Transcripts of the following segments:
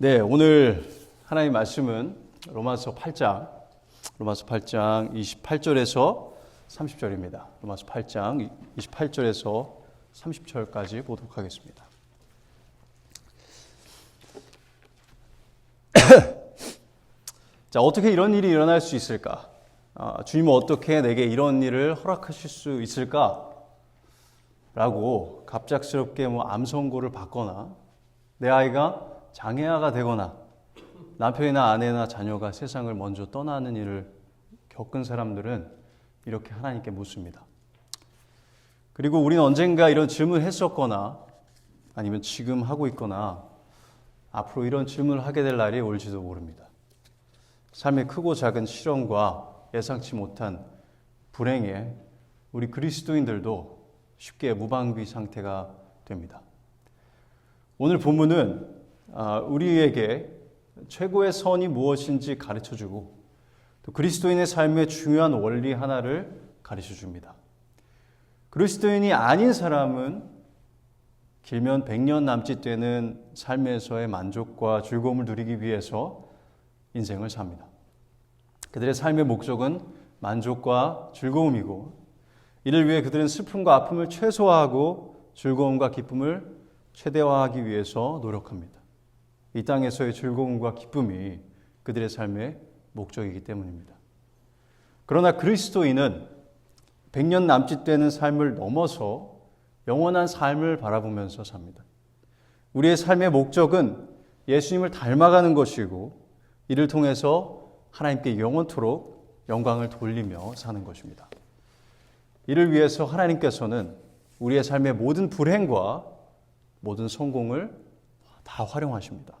네, 오늘 하나님의 말씀은 로마서 8장 28절에서 30절입니다. 로마서 8장 28절에서 30절까지 보도록 하겠습니다. 자, 어떻게 이런 일이 일어날 수 있을까? 주님은 어떻게 내게 이런 일을 허락하실 수 있을까? 라고 갑작스럽게 암 선고를 받거나 내 아이가 장애아가 되거나 남편이나 아내나 자녀가 세상을 먼저 떠나는 일을 겪은 사람들은 이렇게 하나님께 묻습니다. 그리고 우리는 언젠가 이런 질문을 했었거나 아니면 지금 하고 있거나 앞으로 이런 질문을 하게 될 날이 올지도 모릅니다. 삶의 크고 작은 시련과 예상치 못한 불행에 우리 그리스도인들도 쉽게 무방비 상태가 됩니다. 오늘 본문은 우리에게 최고의 선이 무엇인지 가르쳐주고 또 그리스도인의 삶의 중요한 원리 하나를 가르쳐줍니다. 그리스도인이 아닌 사람은 길면 100년 남짓 되는 삶에서의 만족과 즐거움을 누리기 위해서 인생을 삽니다. 그들의 삶의 목적은 만족과 즐거움이고 이를 위해 그들은 슬픔과 아픔을 최소화하고 즐거움과 기쁨을 최대화하기 위해서 노력합니다. 이 땅에서의 즐거움과 기쁨이 그들의 삶의 목적이기 때문입니다. 그러나 그리스도인은 100년 남짓 되는 삶을 넘어서 영원한 삶을 바라보면서 삽니다. 우리의 삶의 목적은 예수님을 닮아가는 것이고 이를 통해서 하나님께 영원토록 영광을 돌리며 사는 것입니다. 이를 위해서 하나님께서는 우리의 삶의 모든 불행과 모든 성공을 다 활용하십니다.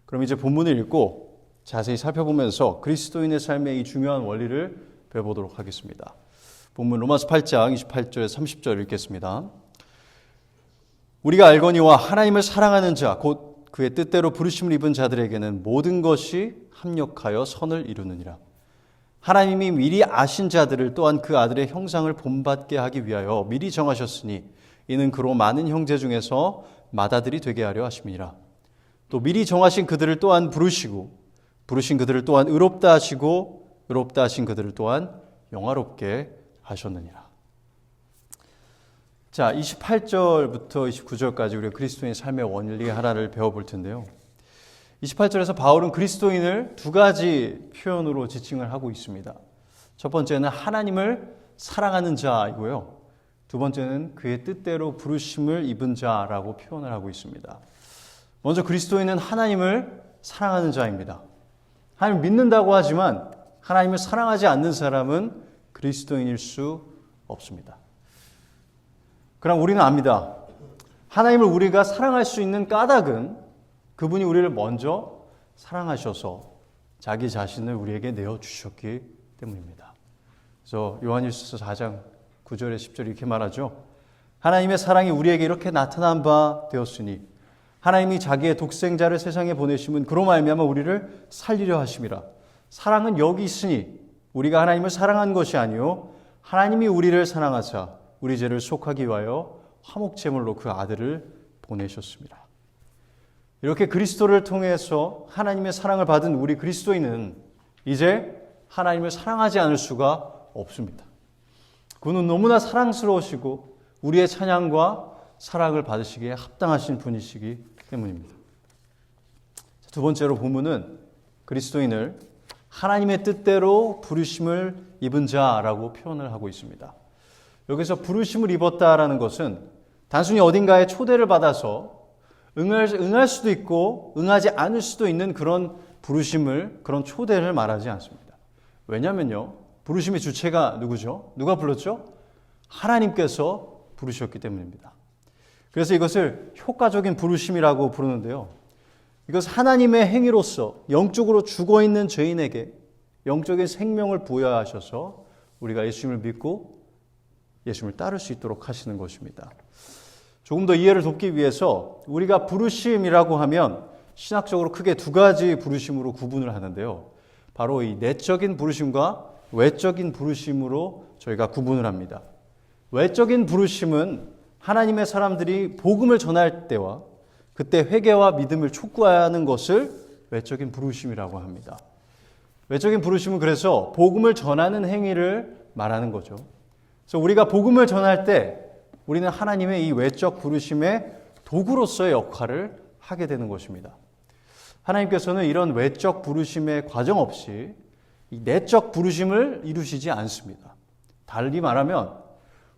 그럼 이제 본문을 읽고 자세히 살펴보면서 그리스도인의 삶의 이 중요한 원리를 배워보도록 하겠습니다. 본문 로마서 8장 28절에 30절 읽겠습니다. 우리가 알거니와 하나님을 사랑하는 자 곧 그의 뜻대로 부르심을 입은 자들에게는 모든 것이 합력하여 선을 이루느니라. 하나님이 미리 아신 자들을 또한 그 아들의 형상을 본받게 하기 위하여 미리 정하셨으니 이는 그로 많은 형제 중에서 맏아들이 되게 하려 하심이니라. 또 미리 정하신 그들을 또한 부르시고 부르신 그들을 또한 의롭다 하시고 의롭다 하신 그들을 또한 영화롭게 하셨느니라. 자, 28절부터 29절까지 우리가 그리스도인의 삶의 원리 하나를 배워볼 텐데요. 28절에서 바울은 그리스도인을 두 가지 표현으로 지칭을 하고 있습니다. 첫 번째는 하나님을 사랑하는 자이고요. 두 번째는 그의 뜻대로 부르심을 입은 자라고 표현을 하고 있습니다. 먼저 그리스도인은 하나님을 사랑하는 자입니다. 하나님을 믿는다고 하지만 하나님을 사랑하지 않는 사람은 그리스도인일 수 없습니다. 그럼 우리는 압니다. 하나님을 우리가 사랑할 수 있는 까닭은 그분이 우리를 먼저 사랑하셔서 자기 자신을 우리에게 내어주셨기 때문입니다. 그래서 요한일서 4장 9절에 10절 이렇게 말하죠. 하나님의 사랑이 우리에게 이렇게 나타난 바 되었으니 하나님이 자기의 독생자를 세상에 보내심은 그로 말미암아 우리를 살리려 하심이라. 사랑은 여기 있으니 우리가 하나님을 사랑한 것이 아니요 하나님이 우리를 사랑하사 우리 죄를 속하기 위하여 화목제물로 그 아들을 보내셨습니다. 이렇게 그리스도를 통해서 하나님의 사랑을 받은 우리 그리스도인은 이제 하나님을 사랑하지 않을 수가 없습니다. 그분은 너무나 사랑스러우시고 우리의 찬양과 사랑을 받으시기에 합당하신 분이시기 때문입니다. 두 번째로 본문은 그리스도인을 하나님의 뜻대로 부르심을 입은 자라고 표현을 하고 있습니다. 여기서 부르심을 입었다라는 것은 단순히 어딘가에 초대를 받아서 응할 수도 있고 응하지 않을 수도 있는 그런 부르심을, 그런 초대를 말하지 않습니다. 왜냐면요, 부르심의 주체가 누구죠? 누가 불렀죠? 하나님께서 부르셨기 때문입니다. 그래서 이것을 효과적인 부르심이라고 부르는데요. 이것은 하나님의 행위로서 영적으로 죽어있는 죄인에게 영적인 생명을 부여하셔서 우리가 예수님을 믿고 예수님을 따를 수 있도록 하시는 것입니다. 조금 더 이해를 돕기 위해서 우리가 부르심이라고 하면 신학적으로 크게 두 가지 부르심으로 구분을 하는데요. 바로 이 내적인 부르심과 외적인 부르심으로 저희가 구분을 합니다. 외적인 부르심은 하나님의 사람들이 복음을 전할 때와 그때 회개와 믿음을 촉구하는 것을 외적인 부르심이라고 합니다. 외적인 부르심은 그래서 복음을 전하는 행위를 말하는 거죠. 그래서 우리가 복음을 전할 때 우리는 하나님의 이 외적 부르심의 도구로서의 역할을 하게 되는 것입니다. 하나님께서는 이런 외적 부르심의 과정 없이 이 내적 부르심을 이루시지 않습니다. 달리 말하면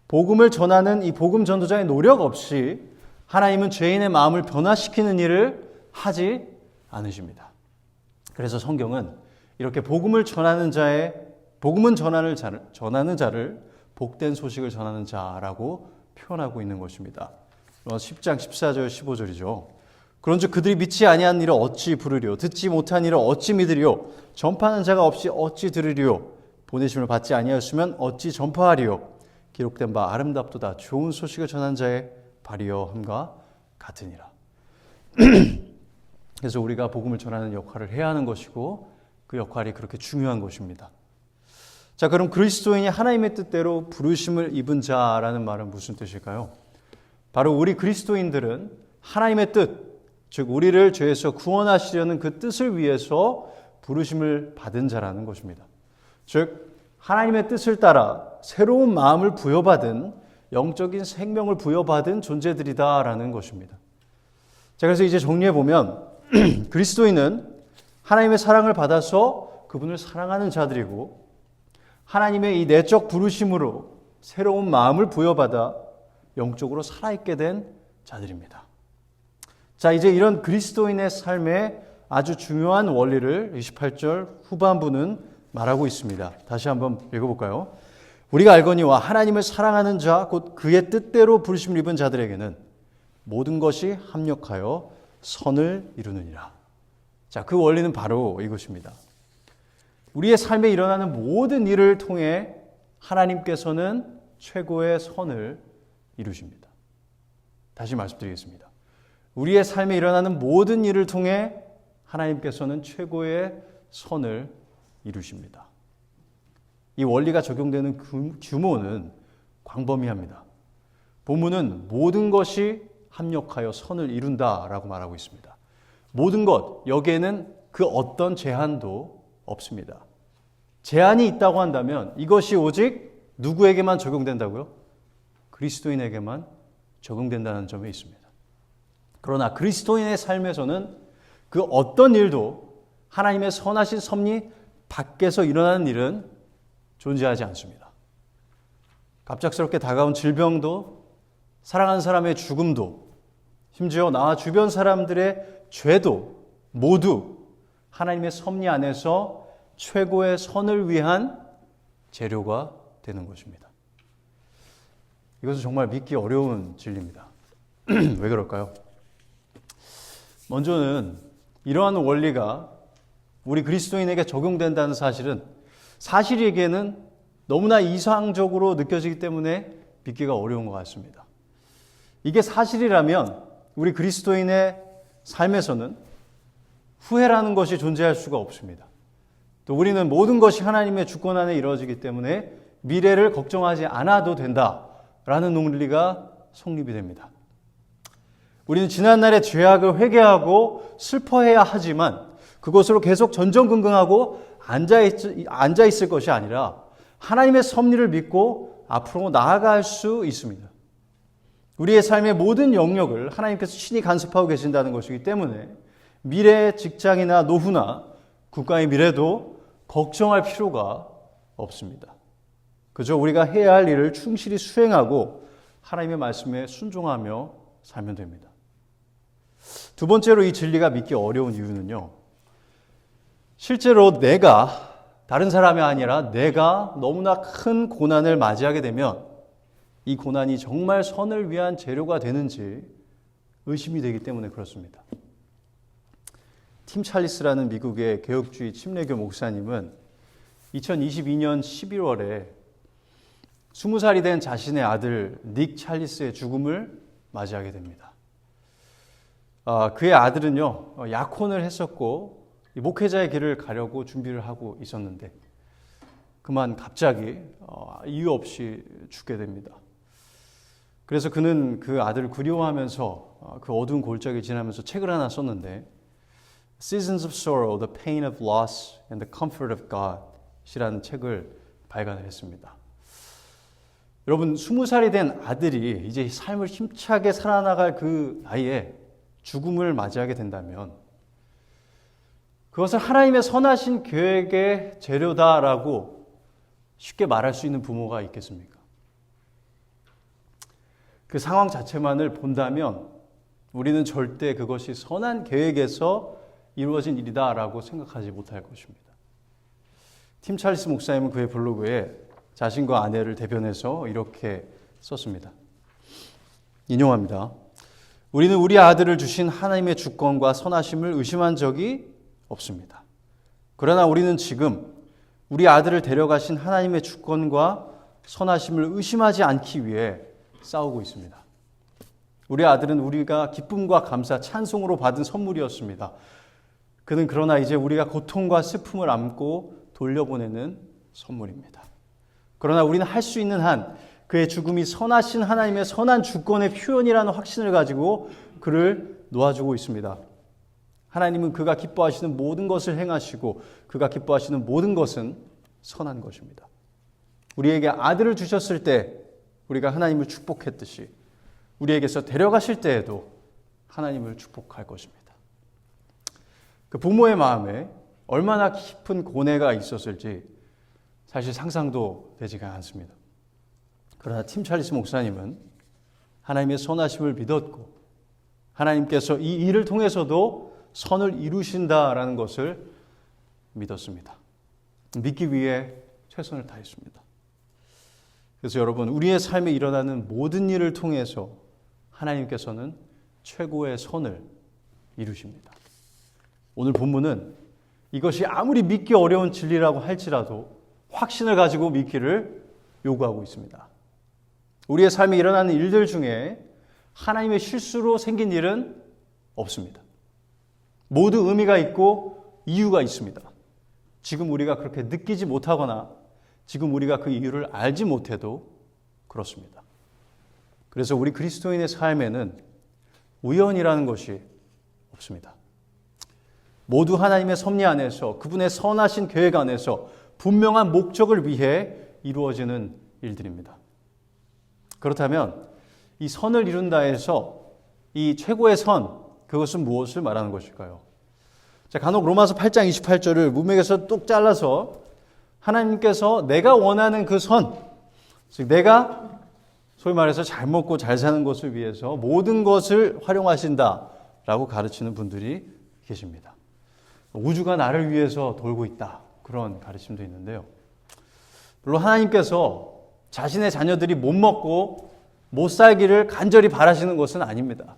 복음을 전하는 이 복음 전도자의 노력 없이 하나님은 죄인의 마음을 변화시키는 일을 하지 않으십니다. 그래서 성경은 이렇게 복음을 전하는 자를 복된 소식을 전하는 자라고 표현하고 있는 것입니다. 10장 14절 15절이죠. 그런즉 그들이 믿지 아니한 일을 어찌 부르리요 듣지 못한 일을 어찌 믿으리요 전파하는 자가 없이 어찌 들으리요 보내심을 받지 아니하였으면 어찌 전파하리요 기록된 바 아름답도다 좋은 소식을 전한 자의 발이여 함과 같으니라. 그래서 우리가 복음을 전하는 역할을 해야 하는 것이고 그 역할이 그렇게 중요한 것입니다. 자, 그럼 그리스도인이 하나님의 뜻대로 부르심을 입은 자라는 말은 무슨 뜻일까요? 바로 우리 그리스도인들은 하나님의 뜻, 즉 우리를 죄에서 구원하시려는 그 뜻을 위해서 부르심을 받은 자라는 것입니다. 즉 하나님의 뜻을 따라 새로운 마음을 부여받은 영적인 생명을 부여받은 존재들이다라는 것입니다. 자, 그래서 이제 정리해 보면 그리스도인은 하나님의 사랑을 받아서 그분을 사랑하는 자들이고 하나님의 이 내적 부르심으로 새로운 마음을 부여받아 영적으로 살아있게 된 자들입니다. 자, 이제 이런 그리스도인의 삶에 아주 중요한 원리를 28절 후반부는 말하고 있습니다. 다시 한번 읽어볼까요? 우리가 알거니와 하나님을 사랑하는 자, 곧 그의 뜻대로 부르심을 입은 자들에게는 모든 것이 합력하여 선을 이루느니라. 자, 그 원리는 바로 이것입니다. 우리의 삶에 일어나는 모든 일을 통해 하나님께서는 최고의 선을 이루십니다. 다시 말씀드리겠습니다. 우리의 삶에 일어나는 모든 일을 통해 하나님께서는 최고의 선을 이루십니다. 이 원리가 적용되는 규모는 광범위합니다. 본문은 모든 것이 합력하여 선을 이룬다라고 말하고 있습니다. 모든 것, 여기에는 그 어떤 제한도 없습니다. 제한이 있다고 한다면 이것이 오직 누구에게만 적용된다고요? 그리스도인에게만 적용된다는 점에 있습니다. 그러나 그리스도인의 삶에서는 그 어떤 일도 하나님의 선하신 섭리 밖에서 일어나는 일은 존재하지 않습니다. 갑작스럽게 다가온 질병도 사랑하는 사람의 죽음도 심지어 나와 주변 사람들의 죄도 모두 하나님의 섭리 안에서 최고의 선을 위한 재료가 되는 것입니다. 이것은 정말 믿기 어려운 진리입니다. 왜 그럴까요? 먼저는 이러한 원리가 우리 그리스도인에게 적용된다는 사실에게는 너무나 이상적으로 느껴지기 때문에 믿기가 어려운 것 같습니다. 이게 사실이라면 우리 그리스도인의 삶에서는 후회라는 것이 존재할 수가 없습니다. 또 우리는 모든 것이 하나님의 주권 안에 이루어지기 때문에 미래를 걱정하지 않아도 된다라는 논리가 성립이 됩니다. 우리는 지난날의 죄악을 회개하고 슬퍼해야 하지만 그것으로 계속 전전긍긍하고 앉아있을 것이 아니라 하나님의 섭리를 믿고 앞으로 나아갈 수 있습니다. 우리의 삶의 모든 영역을 하나님께서 친히 간섭하고 계신다는 것이기 때문에 미래의 직장이나 노후나 국가의 미래도 걱정할 필요가 없습니다. 그저 우리가 해야 할 일을 충실히 수행하고 하나님의 말씀에 순종하며 살면 됩니다. 두 번째로 이 진리가 믿기 어려운 이유는요. 실제로 다른 사람이 아니라 내가 너무나 큰 고난을 맞이하게 되면 이 고난이 정말 선을 위한 재료가 되는지 의심이 되기 때문에 그렇습니다. 팀 찰리스라는 미국의 개혁주의 침례교 목사님은 2022년 11월에 20살이 된 자신의 아들 닉 찰리스의 죽음을 맞이하게 됩니다. 그의 아들은요, 약혼을 했었고 목회자의 길을 가려고 준비를 하고 있었는데 그만 갑자기 이유 없이 죽게 됩니다. 그래서 그는 그 아들을 그리워하면서 그 어두운 골짜기를 지나면서 책을 하나 썼는데 Seasons of Sorrow, The Pain of Loss and the Comfort of God 이라는 책을 발간을 했습니다. 여러분 20살이 된 아들이 이제 삶을 힘차게 살아나갈 그 나이에 죽음을 맞이하게 된다면 그것을 하나님의 선하신 계획의 재료다라고 쉽게 말할 수 있는 부모가 있겠습니까? 그 상황 자체만을 본다면 우리는 절대 그것이 선한 계획에서 이루어진 일이다라고 생각하지 못할 것입니다. 팀 찰리스 목사님은 그의 블로그에 자신과 아내를 대변해서 이렇게 썼습니다. 인용합니다. 우리는 우리 아들을 주신 하나님의 주권과 선하심을 의심한 적이 없습니다. 그러나 우리는 지금 우리 아들을 데려가신 하나님의 주권과 선하심을 의심하지 않기 위해 싸우고 있습니다. 우리 아들은 우리가 기쁨과 감사, 찬송으로 받은 선물이었습니다. 그는 그러나 이제 우리가 고통과 슬픔을 안고 돌려보내는 선물입니다. 그러나 우리는 할 수 있는 한 그의 죽음이 선하신 하나님의 선한 주권의 표현이라는 확신을 가지고 그를 놓아주고 있습니다. 하나님은 그가 기뻐하시는 모든 것을 행하시고 그가 기뻐하시는 모든 것은 선한 것입니다. 우리에게 아들을 주셨을 때 우리가 하나님을 축복했듯이 우리에게서 데려가실 때에도 하나님을 축복할 것입니다. 그 부모의 마음에 얼마나 깊은 고뇌가 있었을지 사실 상상도 되지가 않습니다. 그러나 팀 찰리스 목사님은 하나님의 선하심을 믿었고 하나님께서 이 일을 통해서도 선을 이루신다라는 것을 믿었습니다. 믿기 위해 최선을 다했습니다. 그래서 여러분, 우리의 삶에 일어나는 모든 일을 통해서 하나님께서는 최고의 선을 이루십니다. 오늘 본문은 이것이 아무리 믿기 어려운 진리라고 할지라도 확신을 가지고 믿기를 요구하고 있습니다. 우리의 삶에 일어나는 일들 중에 하나님의 실수로 생긴 일은 없습니다. 모두 의미가 있고 이유가 있습니다. 지금 우리가 그렇게 느끼지 못하거나 지금 우리가 그 이유를 알지 못해도 그렇습니다. 그래서 우리 그리스도인의 삶에는 우연이라는 것이 없습니다. 모두 하나님의 섭리 안에서 그분의 선하신 계획 안에서 분명한 목적을 위해 이루어지는 일들입니다. 그렇다면 이 선을 이룬다 해서 이 최고의 선, 그것은 무엇을 말하는 것일까요? 자, 간혹 로마서 8장 28절을 문맥에서 뚝 잘라서 하나님께서 내가 원하는 그 선, 즉 내가 소위 말해서 잘 먹고 잘 사는 것을 위해서 모든 것을 활용하신다라고 가르치는 분들이 계십니다. 우주가 나를 위해서 돌고 있다. 그런 가르침도 있는데요. 물론 하나님께서 자신의 자녀들이 못 먹고 못 살기를 간절히 바라시는 것은 아닙니다.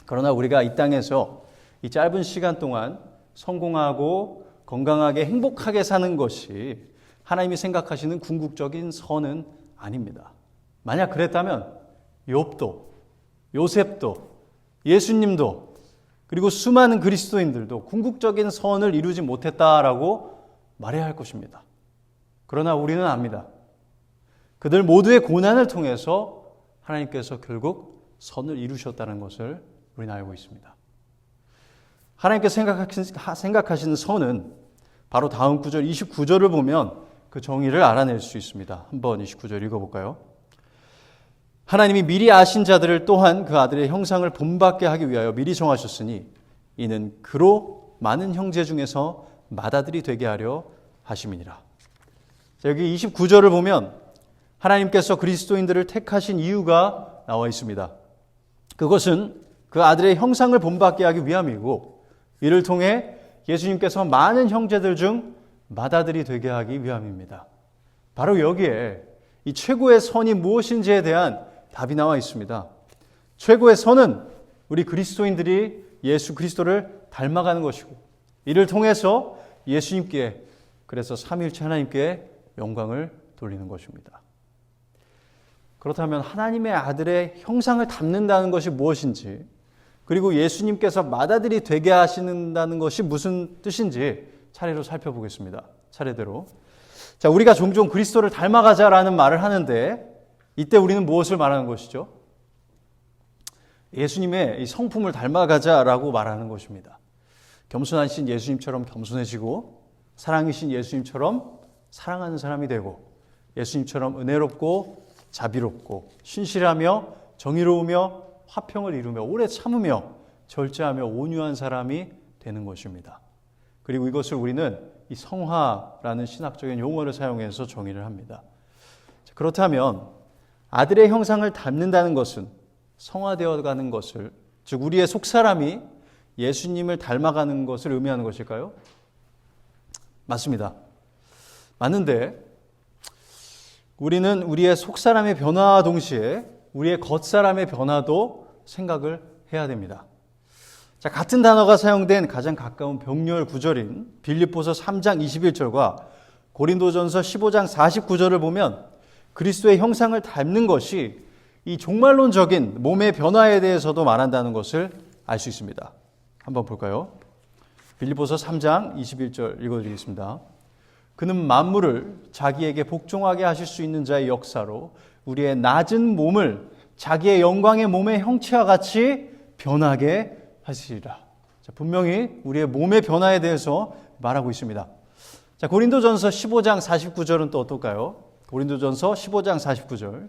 그러나 우리가 이 땅에서 이 짧은 시간 동안 성공하고 건강하게 행복하게 사는 것이 하나님이 생각하시는 궁극적인 선은 아닙니다. 만약 그랬다면 욥도, 요셉도, 예수님도 그리고 수많은 그리스도인들도 궁극적인 선을 이루지 못했다라고 말해야 할 것입니다. 그러나 우리는 압니다. 그들 모두의 고난을 통해서 하나님께서 결국 선을 이루셨다는 것을 우리는 알고 있습니다. 하나님께서 생각하시는 선은 바로 다음 구절 29절을 보면 그 정의를 알아낼 수 있습니다. 한번 29절 읽어볼까요? 하나님이 미리 아신 자들을 또한 그 아들의 형상을 본받게 하기 위하여 미리 정하셨으니 이는 그로 많은 형제 중에서 맏아들이 되게 하려 하심이니라. 자, 여기 29절을 보면 하나님께서 그리스도인들을 택하신 이유가 나와 있습니다. 그것은 그 아들의 형상을 본받게 하기 위함이고 이를 통해 예수님께서 많은 형제들 중 맏아들이 되게 하기 위함입니다. 바로 여기에 이 최고의 선이 무엇인지에 대한 답이 나와 있습니다. 최고의 선은 우리 그리스도인들이 예수 그리스도를 닮아가는 것이고 이를 통해서 예수님께 그래서 삼위일체 하나님께 영광을 돌리는 것입니다. 그렇다면 하나님의 아들의 형상을 담는다는 것이 무엇인지 그리고 예수님께서 맏아들이 되게 하신다는 것이 무슨 뜻인지 차례로 살펴보겠습니다. 차례대로. 자, 우리가 종종 그리스도를 닮아가자라는 말을 하는데 이때 우리는 무엇을 말하는 것이죠? 예수님의 이 성품을 닮아가자라고 말하는 것입니다. 겸손하신 예수님처럼 겸손해지고 사랑이신 예수님처럼 사랑하는 사람이 되고 예수님처럼 은혜롭고 자비롭고 신실하며 정의로우며 화평을 이루며 오래 참으며 절제하며 온유한 사람이 되는 것입니다. 그리고 이것을 우리는 이 성화라는 신학적인 용어를 사용해서 정의를 합니다. 그렇다면 아들의 형상을 닮는다는 것은 성화되어가는 것을, 즉 우리의 속사람이 예수님을 닮아가는 것을 의미하는 것일까요? 맞습니다. 맞는데 우리는 우리의 속사람의 변화와 동시에 우리의 겉사람의 변화도 생각을 해야 됩니다. 자, 같은 단어가 사용된 가장 가까운 병렬 구절인 빌립보서 3장 21절과 고린도전서 15장 49절을 보면 그리스도의 형상을 닮는 것이 이 종말론적인 몸의 변화에 대해서도 말한다는 것을 알 수 있습니다. 한번 볼까요? 빌립보서 3장 21절 읽어드리겠습니다. 그는 만물을 자기에게 복종하게 하실 수 있는 자의 역사로 우리의 낮은 몸을 자기의 영광의 몸의 형체와 같이 변하게 하시리라. 자, 분명히 우리의 몸의 변화에 대해서 말하고 있습니다. 자, 고린도전서 15장 49절은 또 어떨까요? 고린도전서 15장 49절.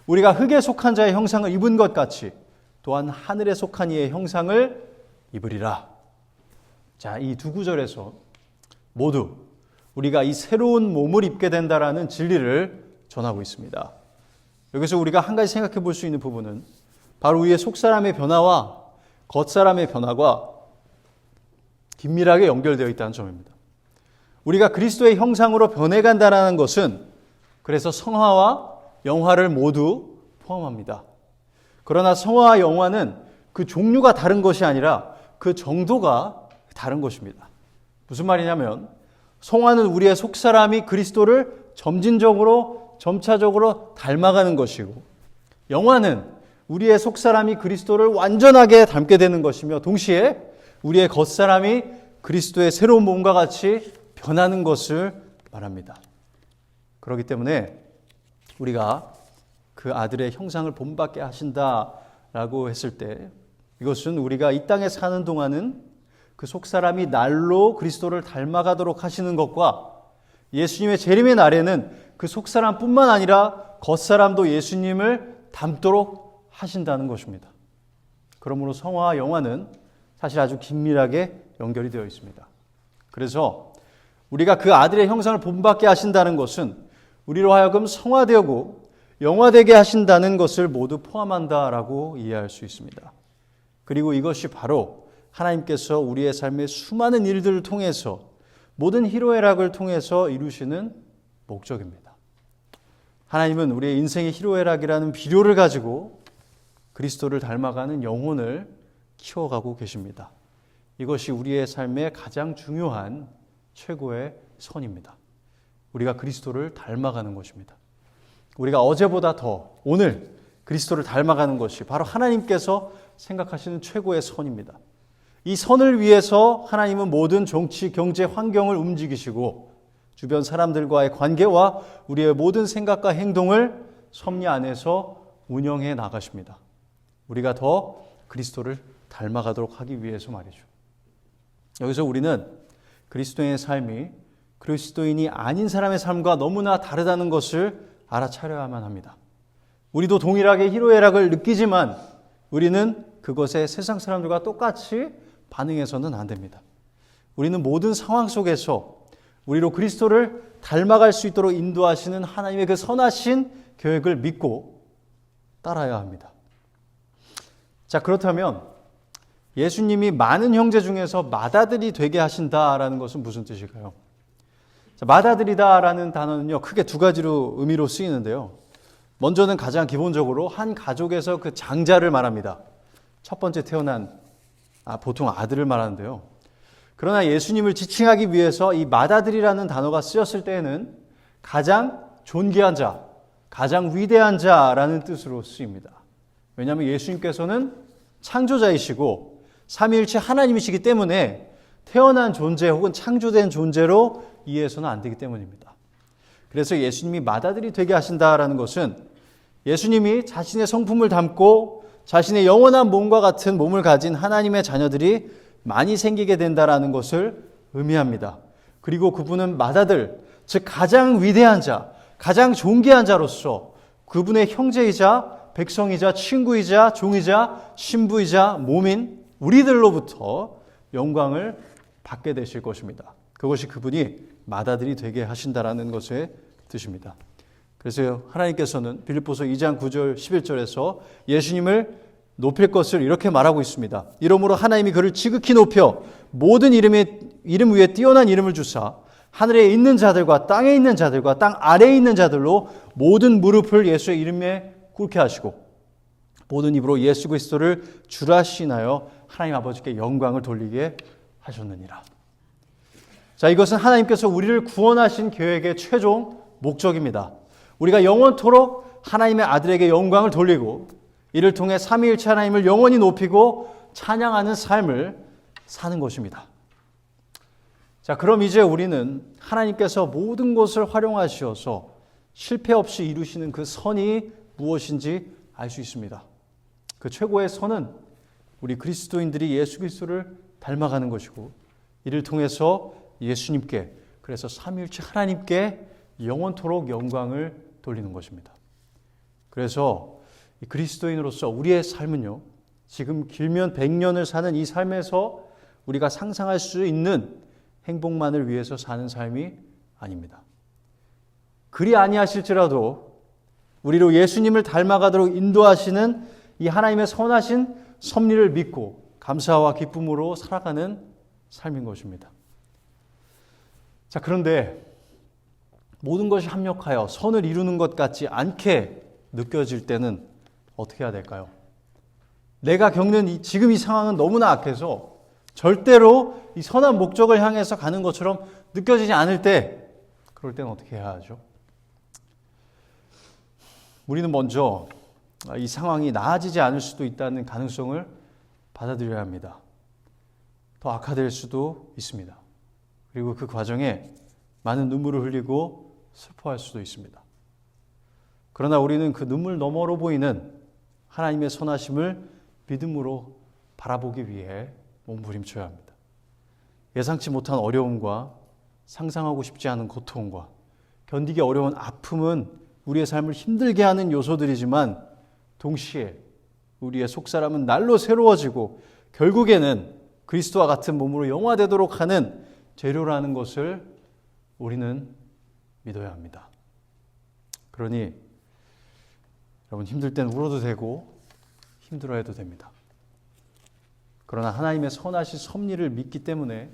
우리가 흙에 속한 자의 형상을 입은 것 같이 또한 하늘에 속한 이의 형상을 입으리라. 자, 이 두 구절에서 모두 우리가 이 새로운 몸을 입게 된다라는 진리를 전하고 있습니다. 여기서 우리가 한 가지 생각해 볼 수 있는 부분은 바로 우리의 속사람의 변화와 겉사람의 변화가 긴밀하게 연결되어 있다는 점입니다. 우리가 그리스도의 형상으로 변해간다는 것은 그래서 성화와 영화를 모두 포함합니다. 그러나 성화와 영화는 그 종류가 다른 것이 아니라 그 정도가 다른 것입니다. 무슨 말이냐면 성화는 우리의 속사람이 그리스도를 점차적으로 닮아가는 것이고 영화는 우리의 속사람이 그리스도를 완전하게 닮게 되는 것이며 동시에 우리의 겉사람이 그리스도의 새로운 몸과 같이 변하는 것을 말합니다. 그렇기 때문에 우리가 그 아들의 형상을 본받게 하신다라고 했을 때 이것은 우리가 이 땅에 사는 동안은 그 속사람이 날로 그리스도를 닮아가도록 하시는 것과 예수님의 재림의 날에는 그 속사람뿐만 아니라 겉사람도 예수님을 닮도록 하신다는 것입니다. 그러므로 성화와 영화는 사실 아주 긴밀하게 연결이 되어 있습니다. 그래서 우리가 그 아들의 형상을 본받게 하신다는 것은 우리로 하여금 성화되고 영화되게 하신다는 것을 모두 포함한다라고 이해할 수 있습니다. 그리고 이것이 바로 하나님께서 우리의 삶의 수많은 일들을 통해서 모든 희로애락을 통해서 이루시는 목적입니다. 하나님은 우리의 인생의 희로애락이라는 비료를 가지고 그리스도를 닮아가는 영혼을 키워가고 계십니다. 이것이 우리의 삶의 가장 중요한 최고의 선입니다. 우리가 그리스도를 닮아가는 것입니다. 우리가 어제보다 더 오늘 그리스도를 닮아가는 것이 바로 하나님께서 생각하시는 최고의 선입니다. 이 선을 위해서 하나님은 모든 정치, 경제, 환경을 움직이시고 주변 사람들과의 관계와 우리의 모든 생각과 행동을 섭리 안에서 운영해 나가십니다. 우리가 더 그리스도를 닮아가도록 하기 위해서 말이죠. 여기서 우리는 그리스도인의 삶이 그리스도인이 아닌 사람의 삶과 너무나 다르다는 것을 알아차려야만 합니다. 우리도 동일하게 희로애락을 느끼지만 우리는 그것에 세상 사람들과 똑같이 반응해서는 안 됩니다. 우리는 모든 상황 속에서 우리로 그리스도를 닮아갈 수 있도록 인도하시는 하나님의 그 선하신 계획을 믿고 따라야 합니다. 자, 그렇다면 예수님이 많은 형제 중에서 맏아들이 되게 하신다라는 것은 무슨 뜻일까요? 자, 맏아들이다라는 단어는요, 크게 두 가지로 의미로 쓰이는데요. 먼저는 가장 기본적으로 한 가족에서 그 장자를 말합니다. 첫 번째 태어난 보통 아들을 말하는데요. 그러나 예수님을 지칭하기 위해서 이 맏아들이라는 단어가 쓰였을 때에는 가장 존귀한 자, 가장 위대한 자라는 뜻으로 쓰입니다. 왜냐하면 예수님께서는 창조자이시고 삼위일체 하나님이시기 때문에 태어난 존재 혹은 창조된 존재로 이해해서는 안 되기 때문입니다. 그래서 예수님이 맏아들이 되게 하신다라는 것은 예수님이 자신의 성품을 담고 자신의 영원한 몸과 같은 몸을 가진 하나님의 자녀들이 많이 생기게 된다라는 것을 의미합니다. 그리고 그분은 맏아들, 즉 가장 위대한 자, 가장 존귀한 자로서 그분의 형제이자 백성이자 친구이자 종이자 신부이자 몸인 우리들로부터 영광을 받게 되실 것입니다. 그것이 그분이 맏아들이 되게 하신다라는 것의 뜻입니다. 그래서 하나님께서는 빌립보서 2장 9절 11절에서 예수님을 높일 것을 이렇게 말하고 있습니다. 이러므로 하나님이 그를 지극히 높여 모든 이름 위에 뛰어난 이름을 주사 하늘에 있는 자들과 땅에 있는 자들과 땅 아래에 있는 자들로 모든 무릎을 예수의 이름에 꿇게 하시고 모든 입으로 예수 그리스도를 주라 시인하여 하나님 아버지께 영광을 돌리게 하셨느니라. 자, 이것은 하나님께서 우리를 구원하신 계획의 최종 목적입니다. 우리가 영원토록 하나님의 아들에게 영광을 돌리고 이를 통해 삼위일체 하나님을 영원히 높이고 찬양하는 삶을 사는 것입니다. 자, 그럼 이제 우리는 하나님께서 모든 것을 활용하셔서 실패 없이 이루시는 그 선이 무엇인지 알 수 있습니다. 그 최고의 선은 우리 그리스도인들이 예수 그리스도를 닮아가는 것이고 이를 통해서 예수님께, 그래서 삼위일체 하나님께 영원토록 영광을 돌리는 것입니다. 그래서 그리스도인으로서 우리의 삶은요, 지금 길면 100년을 사는 이 삶에서 우리가 상상할 수 있는 행복만을 위해서 사는 삶이 아닙니다. 그리 아니하실지라도 우리로 예수님을 닮아가도록 인도하시는 이 하나님의 선하신 섭리를 믿고 감사와 기쁨으로 살아가는 삶인 것입니다. 자, 그런데 모든 것이 합력하여 선을 이루는 것 같지 않게 느껴질 때는 어떻게 해야 될까요? 내가 겪는 지금 이 상황은 너무나 악해서 절대로 이 선한 목적을 향해서 가는 것처럼 느껴지지 않을 때, 그럴 때는 어떻게 해야 하죠? 우리는 먼저 이 상황이 나아지지 않을 수도 있다는 가능성을 받아들여야 합니다. 더 악화될 수도 있습니다. 그리고 그 과정에 많은 눈물을 흘리고 슬퍼할 수도 있습니다. 그러나 우리는 그 눈물 너머로 보이는 하나님의 선하심을 믿음으로 바라보기 위해 몸부림쳐야 합니다. 예상치 못한 어려움과 상상하고 싶지 않은 고통과 견디기 어려운 아픔은 우리의 삶을 힘들게 하는 요소들이지만 동시에 우리의 속사람은 날로 새로워지고 결국에는 그리스도와 같은 몸으로 영화되도록 하는 재료라는 것을 우리는 믿어야 합니다. 그러니 여러분, 힘들 땐 울어도 되고 힘들어해도 됩니다. 그러나 하나님의 선하신 섭리를 믿기 때문에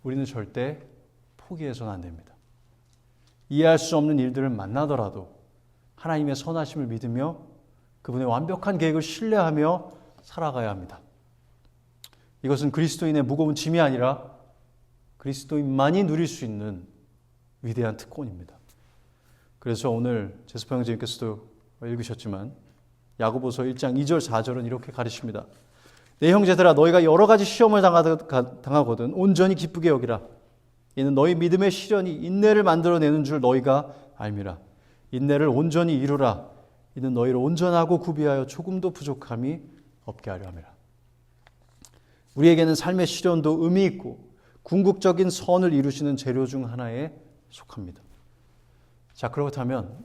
우리는 절대 포기해서는 안 됩니다. 이해할 수 없는 일들을 만나더라도 하나님의 선하심을 믿으며 그분의 완벽한 계획을 신뢰하며 살아가야 합니다. 이것은 그리스도인의 무거운 짐이 아니라 그리스도인만이 누릴 수 있는 위대한 특권입니다. 그래서 오늘 제스퍼 형제님께서도 읽으셨지만 야고보서 1장 2절 4절은 이렇게 가르칩니다. 내 형제들아, 너희가 여러 가지 시험을 당하거든 온전히 기쁘게 여기라. 이는 너희 믿음의 시련이 인내를 만들어내는 줄 너희가 알미라. 인내를 온전히 이루라. 이는 너희를 온전하고 구비하여 조금도 부족함이 없게 하려 함이라. 우리에게는 삶의 시련도 의미 있고 궁극적인 선을 이루시는 재료 중 하나에 속합니다. 자, 그렇다면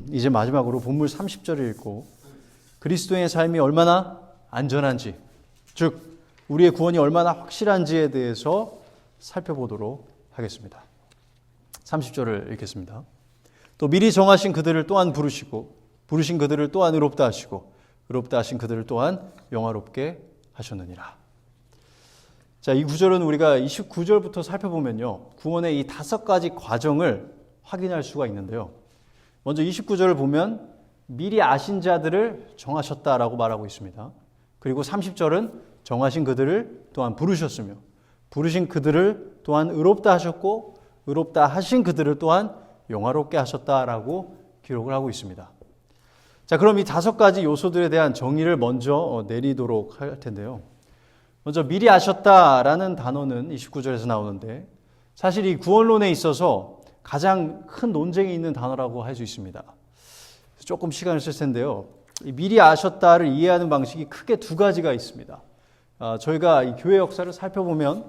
이제 마지막으로 본문 30절을 읽고 그리스도의 삶이 얼마나 안전한지, 즉 우리의 구원이 얼마나 확실한지에 대해서 살펴보도록 하겠습니다. 30절을 읽겠습니다. 또 미리 정하신 그들을 또한 부르시고 부르신 그들을 또한 의롭다 하시고 의롭다 하신 그들을 또한 영화롭게 하셨느니라. 자, 이 구절은 우리가 29절부터 살펴보면요, 구원의 이 5가지 과정을 확인할 수가 있는데요. 먼저 29절을 보면 미리 아신 자들을 정하셨다라고 말하고 있습니다. 그리고 30절은 정하신 그들을 또한 부르셨으며 부르신 그들을 또한 의롭다 하셨고 의롭다 하신 그들을 또한 영화롭게 하셨다라고 기록을 하고 있습니다. 자, 그럼 이 5가지 요소들에 대한 정의를 먼저 내리도록 할 텐데요. 먼저 미리 아셨다라는 단어는 29절에서 나오는데 사실 이 구원론에 있어서 가장 큰 논쟁이 있는 단어라고 할 수 있습니다. 조금 시간을 쓸 텐데요. 이 미리 아셨다를 이해하는 방식이 크게 두 가지가 있습니다. 저희가 이 교회 역사를 살펴보면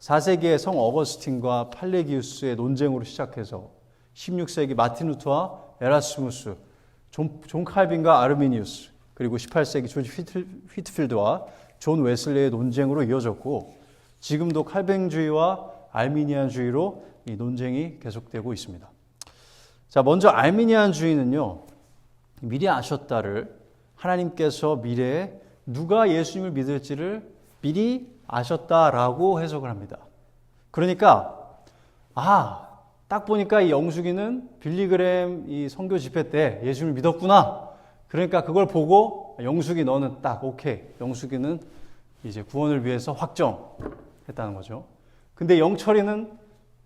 4세기의 성 어거스틴과 팔레기우스의 논쟁으로 시작해서 16세기 마틴 루터와 에라스무스, 존 칼빈과 아르미니우스, 그리고 18세기 조지 휘트필드와 존 웨슬레의 논쟁으로 이어졌고 지금도 칼뱅주의와 알미니안주의로 이 논쟁이 계속되고 있습니다. 자, 먼저 알미니안주의는요, 미리 아셨다를 하나님께서 미래에 누가 예수님을 믿을지를 미리 아셨다라고 해석을 합니다. 그러니까 딱 보니까 이 영숙이는 빌리그램 이 선교 집회 때 예수님을 믿었구나. 그러니까 그걸 보고 영숙이 너는 딱 오케이. 영숙이는 이제 구원을 위해서 확정했다는 거죠. 근데 영철이는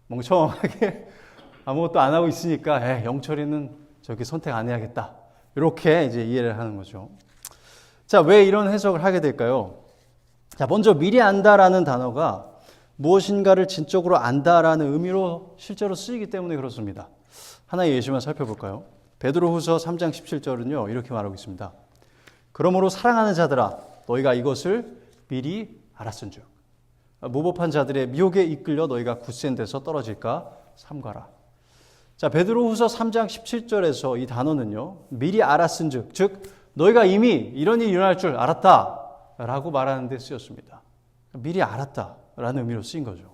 멍청하게 아무것도 안 하고 있으니까 영철이는 저기 선택 안 해야겠다. 이렇게 이제 이해를 하는 거죠. 자, 왜 이런 해석을 하게 될까요? 자, 먼저 미리 안다라는 단어가 무엇인가를 진적으로 안다라는 의미로 실제로 쓰이기 때문에 그렇습니다. 하나의 예시만 살펴볼까요? 베드로후서 3장 17절은요, 이렇게 말하고 있습니다. 그러므로 사랑하는 자들아, 너희가 이것을 미리 알았은즉 무법한 자들의 미혹에 이끌려 너희가 굳센 데서 떨어질까 삼가라. 자, 베드로후서 3장 17절에서 이 단어는요, 미리 알았은즉, 즉 너희가 이미 이런 일이 일어날 줄 알았다라고 말하는 데 쓰였습니다. 미리 알았다라는 의미로 쓰인 거죠.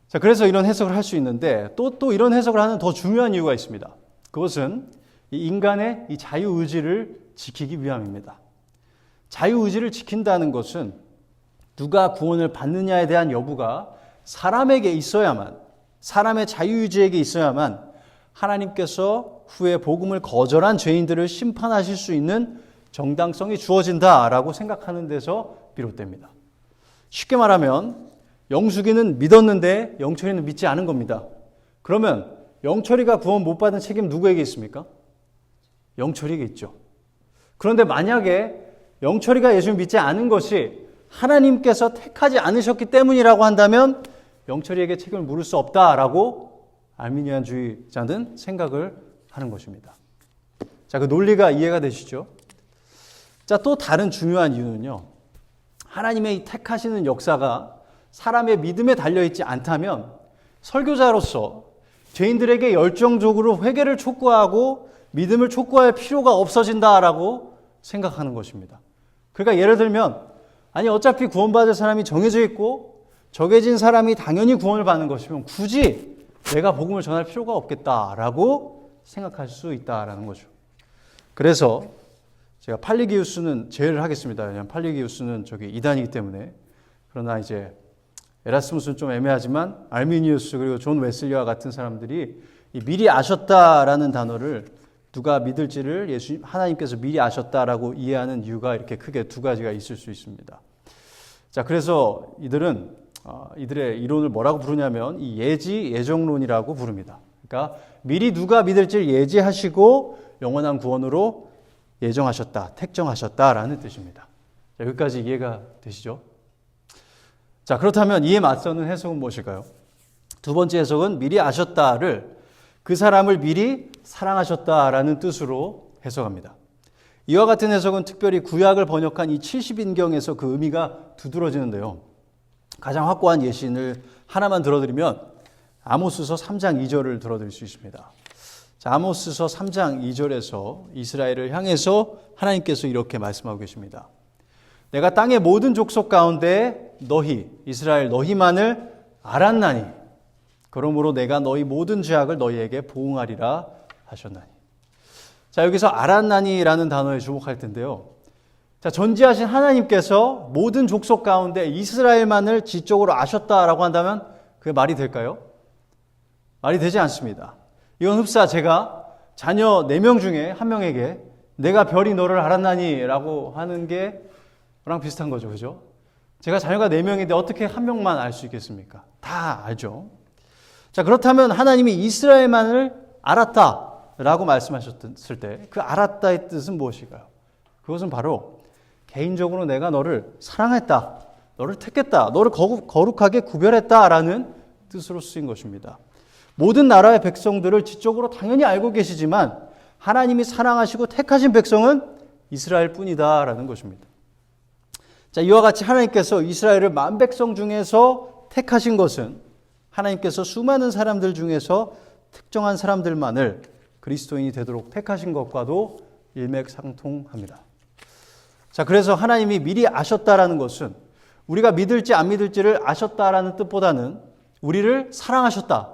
자, 그래서 이런 해석을 할 수 있는데 또 이런 해석을 하는 더 중요한 이유가 있습니다. 그것은 이 인간의 이 자유의지를 지키기 위함입니다. 자유의지를 지킨다는 것은 누가 구원을 받느냐에 대한 여부가 사람에게 있어야만, 사람의 자유의지에게 있어야만 하나님께서 후에 복음을 거절한 죄인들을 심판하실 수 있는 정당성이 주어진다라고 생각하는 데서 비롯됩니다. 쉽게 말하면 영숙이는 믿었는데 영철이는 믿지 않은 겁니다. 그러면 영철이가 구원 못 받은 책임 누구에게 있습니까? 영철이에게 있죠. 그런데 만약에 영철이가 예수를 믿지 않은 것이 하나님께서 택하지 않으셨기 때문이라고 한다면 영철이에게 책임을 물을 수 없다라고 알미니안주의자는 생각을 하는 것입니다. 자, 그 논리가 이해가 되시죠? 자, 또 다른 중요한 이유는요, 하나님의 이 택하시는 역사가 사람의 믿음에 달려있지 않다면 설교자로서 죄인들에게 열정적으로 회개를 촉구하고 믿음을 촉구할 필요가 없어진다라고 생각하는 것입니다. 그러니까 예를 들면, 아니 어차피 구원받을 사람이 정해져 있고 정해진 사람이 당연히 구원을 받는 것이면 굳이 내가 복음을 전할 필요가 없겠다라고 생각할 수 있다라는 거죠. 그래서 제가 팔리기우스는 제외를 하겠습니다. 왜냐하면 팔리기우스는 저기 이단이기 때문에. 그러나 이제 에라스무스는 좀 애매하지만 알미니우스 그리고 존 웨슬리와 같은 사람들이 이 미리 아셨다라는 단어를 누가 믿을지를 예수님 하나님께서 미리 아셨다라고 이해하는 이유가 이렇게 크게 두 가지가 있을 수 있습니다. 자, 그래서 이들의 이론을 뭐라고 부르냐면 이 예정론이라고 부릅니다. 그러니까 미리 누가 믿을지를 예지하시고 영원한 구원으로 예정하셨다, 택정하셨다라는 뜻입니다. 자, 여기까지 이해가 되시죠? 자, 그렇다면 이에 맞서는 해석은 무엇일까요? 두 번째 해석은 미리 아셨다를 그 사람을 미리 사랑하셨다라는 뜻으로 해석합니다. 이와 같은 해석은 특별히 구약을 번역한 이 70인경에서 그 의미가 두드러지는데요. 가장 확고한 예시를 하나만 들어드리면 아모스서 3장 2절을 들어드릴 수 있습니다. 자, 아모스서 3장 2절에서 이스라엘을 향해서 하나님께서 이렇게 말씀하고 계십니다. 내가 땅의 모든 족속 가운데 너희, 이스라엘 너희만을 알았나니 그러므로 내가 너희 모든 죄악을 너희에게 보응하리라 하셨나니. 자, 여기서 알았나니라는 단어에 주목할 텐데요. 자, 전지하신 하나님께서 모든 족속 가운데 이스라엘만을 지적으로 아셨다라고 한다면 그게 말이 될까요? 말이 되지 않습니다. 이건 흡사 제가 자녀 4명 중에 한 명에게 내가 별이 너를 알았나니 라고 하는 게 그랑 비슷한 거죠. 그죠? 제가 자녀가 4명인데 어떻게 한 명만 알 수 있겠습니까? 다 알죠. 자, 그렇다면 하나님이 이스라엘만을 알았다라고 말씀하셨을 때 그 알았다의 뜻은 무엇일까요? 그것은 바로 개인적으로 내가 너를 사랑했다, 너를 택했다, 너를 거룩하게 구별했다라는 뜻으로 쓰인 것입니다. 모든 나라의 백성들을 지적으로 당연히 알고 계시지만 하나님이 사랑하시고 택하신 백성은 이스라엘 뿐이다라는 것입니다. 자, 이와 같이 하나님께서 이스라엘을 만 백성 중에서 택하신 것은 하나님께서 수많은 사람들 중에서 특정한 사람들만을 그리스도인이 되도록 택하신 것과도 일맥상통합니다. 자, 그래서 하나님이 미리 아셨다라는 것은 우리가 믿을지 안 믿을지를 아셨다라는 뜻보다는 우리를 사랑하셨다,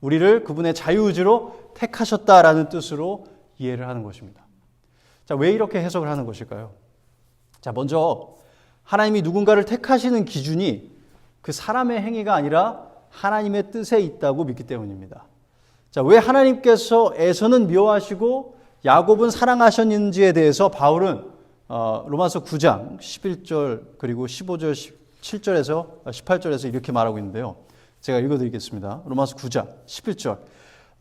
우리를 그분의 자유의지로 택하셨다라는 뜻으로 이해를 하는 것입니다. 자, 왜 이렇게 해석을 하는 것일까요? 자, 먼저 하나님이 누군가를 택하시는 기준이 그 사람의 행위가 아니라 하나님의 뜻에 있다고 믿기 때문입니다. 자, 왜 하나님께서 에서는 미워하시고 야곱은 사랑하셨는지에 대해서 바울은 로마서 9장 11절 그리고 15절 7절에서 18절에서 이렇게 말하고 있는데요. 제가 읽어드리겠습니다. 로마서 9장 11절.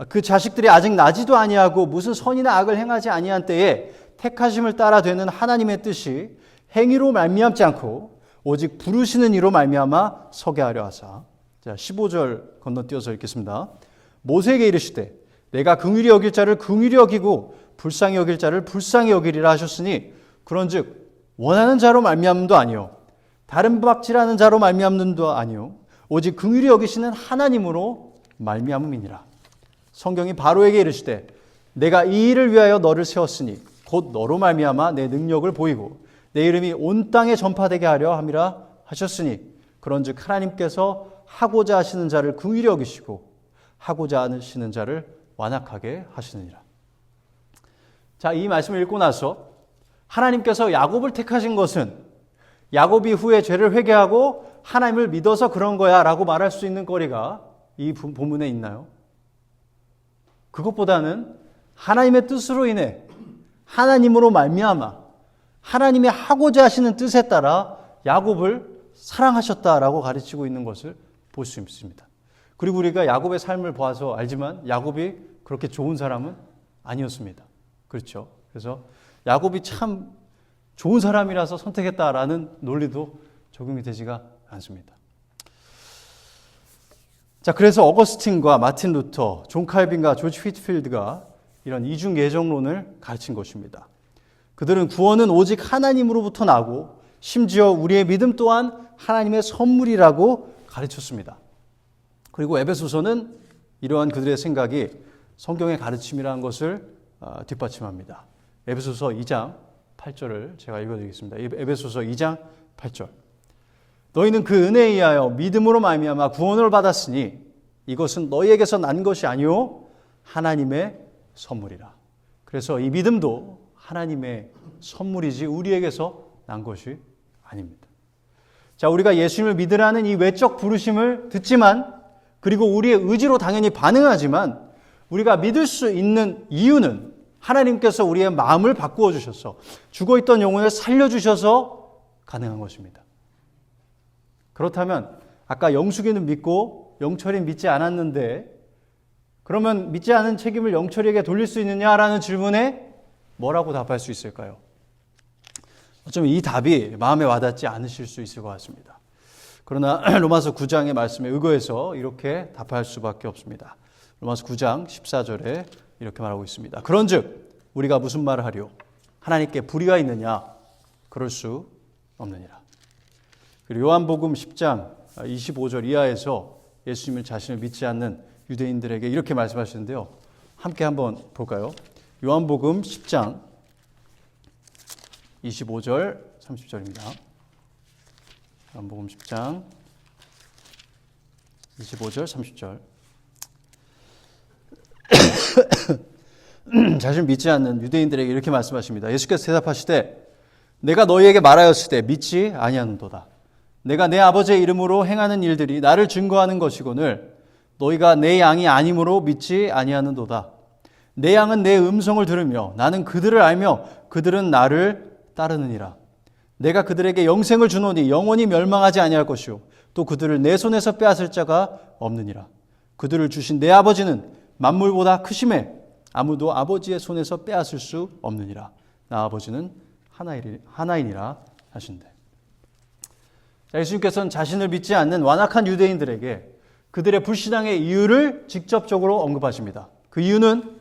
그 자식들이 아직 나지도 아니하고 무슨 선이나 악을 행하지 아니한 때에 택하심을 따라 되는 하나님의 뜻이 행위로 말미암지 않고 오직 부르시는 이로 말미암아 서게 하려 하사. 자, 15절 건너뛰어서 읽겠습니다. 모세에게 이르시되 내가 긍휼히 여길 자를 긍휼히 여기고 불쌍히 여길 자를 불쌍히 여기리라 하셨으니 그런즉 원하는 자로 말미암음도 아니요 다른 박질하는 자로 말미암음도 아니요 오직 긍휼히 여기시는 하나님으로 말미암음이니라. 성경이 바로에게 이르시되 내가 이 일을 위하여 너를 세웠으니 곧 너로 말미암아 내 능력을 보이고 내 이름이 온 땅에 전파되게 하려 함이라 하셨으니 그런즉 하나님께서 하고자 하시는 자를 긍휼히 여기시고 하고자 하시는 자를 완악하게 하시느니라. 자, 이 말씀을 읽고 나서 하나님께서 야곱을 택하신 것은 야곱이 후에 죄를 회개하고 하나님을 믿어서 그런 거야 라고 말할 수 있는 거리가 이 본문에 있나요? 그것보다는 하나님의 뜻으로 인해 하나님으로 말미암아 하나님이 하고자 하시는 뜻에 따라 야곱을 사랑하셨다라고 가르치고 있는 것을 볼 수 있습니다. 그리고 우리가 야곱의 삶을 봐서 알지만 야곱이 그렇게 좋은 사람은 아니었습니다. 그렇죠? 그래서 야곱이 참 좋은 사람이라서 선택했다라는 논리도 적용이 되지가 않습니다. 자, 그래서 어거스틴과 마틴 루터, 존 칼빈과 조지 휘트필드가 이런 이중 예정론을 가르친 것입니다. 그들은 구원은 오직 하나님으로부터 나고 심지어 우리의 믿음 또한 하나님의 선물이라고 가르쳤습니다. 그리고 에베소서는 이러한 그들의 생각이 성경의 가르침이라는 것을 뒷받침합니다. 에베소서 2장 8절을 제가 읽어드리겠습니다. 에베소서 2장 8절. 너희는 그 은혜에 의하여 믿음으로 말미암아 구원을 받았으니 이것은 너희에게서 난 것이 아니요 하나님의 선물이라. 그래서 이 믿음도 하나님의 선물이지 우리에게서 난 것이 아닙니다. 자, 우리가 예수님을 믿으라는 이 외적 부르심을 듣지만 그리고 우리의 의지로 당연히 반응하지만 우리가 믿을 수 있는 이유는 하나님께서 우리의 마음을 바꾸어 주셔서 죽어있던 영혼을 살려주셔서 가능한 것입니다. 그렇다면 아까 영숙이는 믿고 영철이는 믿지 않았는데 그러면 믿지 않은 책임을 영철이에게 돌릴 수 있느냐라는 질문에 뭐라고 답할 수 있을까요? 어쩌면 이 답이 마음에 와닿지 않으실 수 있을 것 같습니다. 그러나 로마서 9장의 말씀에 의거해서 이렇게 답할 수밖에 없습니다. 로마서 9장 14절에 이렇게 말하고 있습니다. 그런즉 우리가 무슨 말을 하리요? 하나님께 불의가 있느냐? 그럴 수 없느니라. 그리고 요한복음 10장 25절 이하에서 예수님을 자신을 믿지 않는 유대인들에게 이렇게 말씀하시는데요. 함께 한번 볼까요? 요한복음 10장 25절 30절입니다. 요한복음 10장 25절 30절. 자신을 믿지 않는 유대인들에게 이렇게 말씀하십니다. 예수께서 대답하시되 내가 너희에게 말하였을 때 믿지 아니하는도다. 내가 내 아버지의 이름으로 행하는 일들이 나를 증거하는 것이거늘 너희가 내 양이 아니므로 믿지 아니하는도다. 내 양은 내 음성을 들으며 나는 그들을 알며 그들은 나를 따르느니라. 내가 그들에게 영생을 주노니 영원히 멸망하지 아니할 것이요 또 그들을 내 손에서 빼앗을 자가 없느니라. 그들을 주신 내 아버지는 만물보다 크심에 아무도 아버지의 손에서 빼앗을 수 없느니라. 나 아버지는 하나이니라 하신대. 예수님께서는 자신을 믿지 않는 완악한 유대인들에게 그들의 불신앙의 이유를 직접적으로 언급하십니다. 그 이유는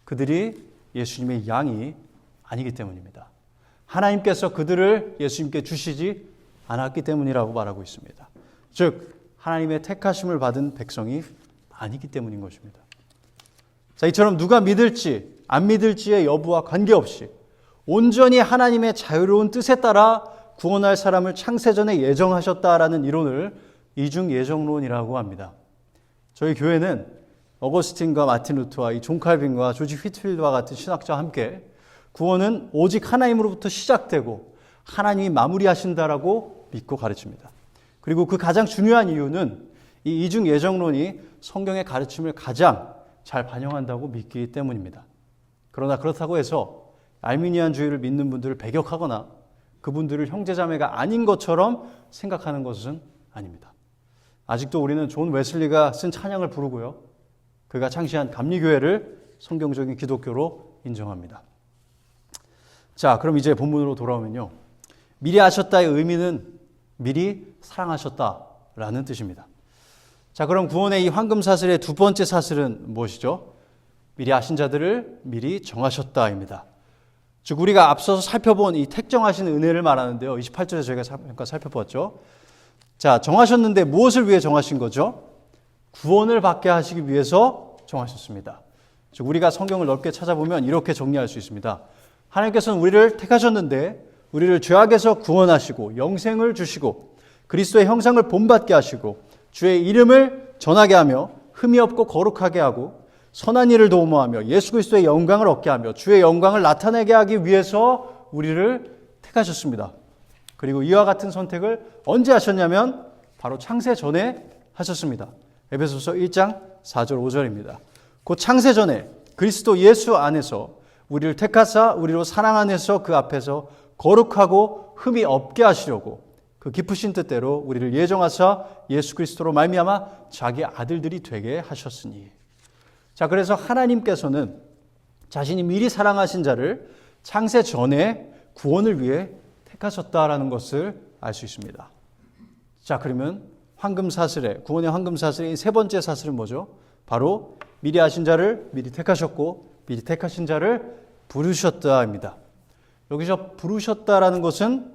그들이 예수님의 양이 아니기 때문입니다. 하나님께서 그들을 예수님께 주시지 않았기 때문이라고 말하고 있습니다. 즉 하나님의 택하심을 받은 백성이 아니기 때문인 것입니다. 자, 이처럼 누가 믿을지 안 믿을지의 여부와 관계없이 온전히 하나님의 자유로운 뜻에 따라 구원할 사람을 창세전에 예정하셨다라는 이론을 이중 예정론이라고 합니다. 저희 교회는 어거스틴과 마틴 루터와 이 존 칼빈과 조지 휘트필드와 같은 신학자와 함께 구원은 오직 하나님으로부터 시작되고 하나님이 마무리하신다라고 믿고 가르칩니다. 그리고 그 가장 중요한 이유는 이 이중 예정론이 성경의 가르침을 가장 잘 반영한다고 믿기 때문입니다. 그러나 그렇다고 해서 알미니안주의를 믿는 분들을 배격하거나 그분들을 형제자매가 아닌 것처럼 생각하는 것은 아닙니다. 아직도 우리는 존 웨슬리가 쓴 찬양을 부르고요. 그가 창시한 감리교회를 성경적인 기독교로 인정합니다. 자, 그럼 이제 본문으로 돌아오면요. 미리 아셨다의 의미는 미리 사랑하셨다라는 뜻입니다. 자, 그럼 구원의 이 황금 사슬의 두 번째 사슬은 무엇이죠? 미리 아신 자들을 미리 정하셨다입니다. 즉 우리가 앞서서 살펴본 이 택정하신 은혜를 말하는데요. 28절에 저희가 잠깐 살펴보았죠. 자, 정하셨는데 무엇을 위해 정하신 거죠? 구원을 받게 하시기 위해서 정하셨습니다. 즉 우리가 성경을 넓게 찾아보면 이렇게 정리할 수 있습니다. 하나님께서는 우리를 택하셨는데 우리를 죄악에서 구원하시고 영생을 주시고 그리스도의 형상을 본받게 하시고 주의 이름을 전하게 하며 흠이 없고 거룩하게 하고 선한 일을 도모하며 예수 그리스도의 영광을 얻게 하며 주의 영광을 나타내게 하기 위해서 우리를 택하셨습니다. 그리고 이와 같은 선택을 언제 하셨냐면 바로 창세 전에 하셨습니다. 에베소서 1장 4절 5절입니다. 곧 창세 전에 그리스도 예수 안에서 우리를 택하사 우리로 사랑 안에서 그 앞에서 거룩하고 흠이 없게 하시려고 그 깊으신 뜻대로 우리를 예정하사 예수 그리스도로 말미암아 자기 아들들이 되게 하셨으니. 자, 그래서 하나님께서는 자신이 미리 사랑하신 자를 창세 전에 구원을 위해 택하셨다라는 것을 알 수 있습니다. 자, 그러면 황금 사슬의 구원의 황금 사슬의 세 번째 사슬은 뭐죠? 바로 미리 아신 자를 미리 택하셨고 미리 택하신 자를 부르셨다입니다. 여기서 부르셨다라는 것은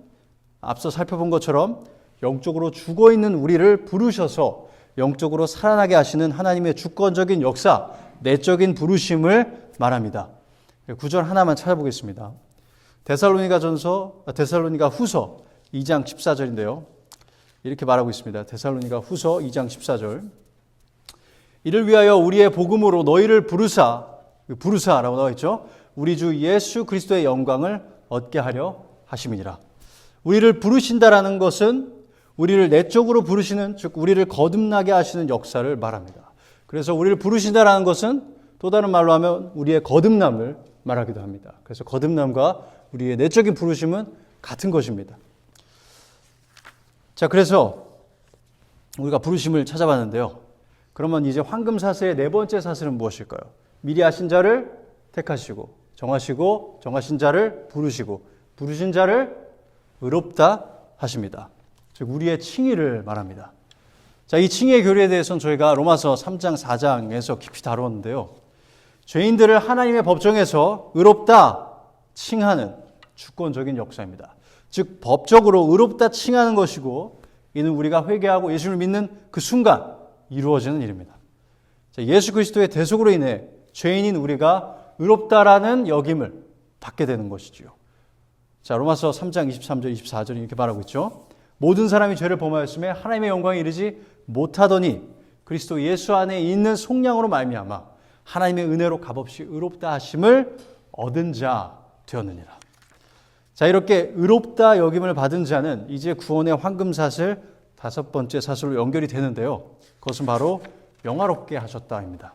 앞서 살펴본 것처럼 영적으로 죽어있는 우리를 부르셔서 영적으로 살아나게 하시는 하나님의 주권적인 역사, 내적인 부르심을 말합니다. 구절 하나만 찾아보겠습니다. 데살로니가 후서 2장 14절인데요. 이렇게 말하고 있습니다. 데살로니가 후서 2장 14절. 이를 위하여 우리의 복음으로 너희를 부르사라고 나와 있죠. 우리 주 예수 그리스도의 영광을 얻게 하려 하심이니라. 우리를 부르신다라는 것은 우리를 내적으로 부르시는, 즉 우리를 거듭나게 하시는 역사를 말합니다. 그래서 우리를 부르신다라는 것은 또 다른 말로 하면 우리의 거듭남을 말하기도 합니다. 그래서 거듭남과 우리의 내적인 부르심은 같은 것입니다. 자, 그래서 우리가 부르심을 찾아봤는데요. 그러면 이제 황금 사슬의 네 번째 사슬은 무엇일까요? 미리 아신 자를 택하시고 정하신 자를 부르시고 부르신 자를 의롭다 하십니다. 즉 우리의 칭의를 말합니다. 자, 이 칭의의 교리에 대해서는 저희가 로마서 3장 4장에서 깊이 다루었는데요. 죄인들을 하나님의 법정에서 의롭다 칭하는 주권적인 역사입니다. 즉 법적으로 의롭다 칭하는 것이고 이는 우리가 회개하고 예수를 믿는 그 순간 이루어지는 일입니다. 자, 예수 그리스도의 대속으로 인해 죄인인 우리가 의롭다라는 역임을 받게 되는 것이지요. 자, 로마서 3장 23절 24절이 이렇게 말하고 있죠. 모든 사람이 죄를 범하였음에 하나님의 영광에 이르지 못하더니 그리스도 예수 안에 있는 속량으로 말미암아 하나님의 은혜로 값없이 의롭다 하심을 얻은 자 되었느니라. 자, 이렇게 의롭다 여김을 받은 자는 이제 구원의 황금사슬 다섯 번째 사슬로 연결이 되는데요. 그것은 바로 영화롭게 하셨다입니다.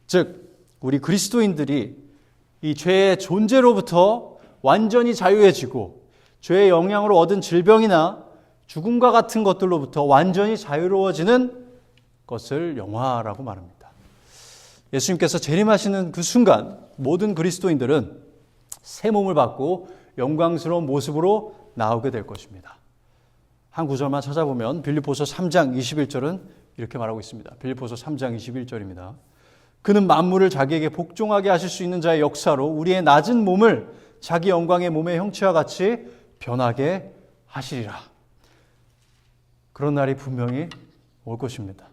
즉 우리 그리스도인들이 이 죄의 존재로부터 완전히 자유해지고 죄의 영향으로 얻은 질병이나 죽음과 같은 것들로부터 완전히 자유로워지는 것을 영화라고 말합니다. 예수님께서 재림하시는 그 순간 모든 그리스도인들은 새 몸을 받고 영광스러운 모습으로 나오게 될 것입니다. 한 구절만 찾아보면 빌립보서 3장 21절은 이렇게 말하고 있습니다. 빌립보서 3장 21절입니다. 그는 만물을 자기에게 복종하게 하실 수 있는 자의 역사로 우리의 낮은 몸을 자기 영광의 몸의 형체와 같이 변하게 하시리라. 그런 날이 분명히 올 것입니다.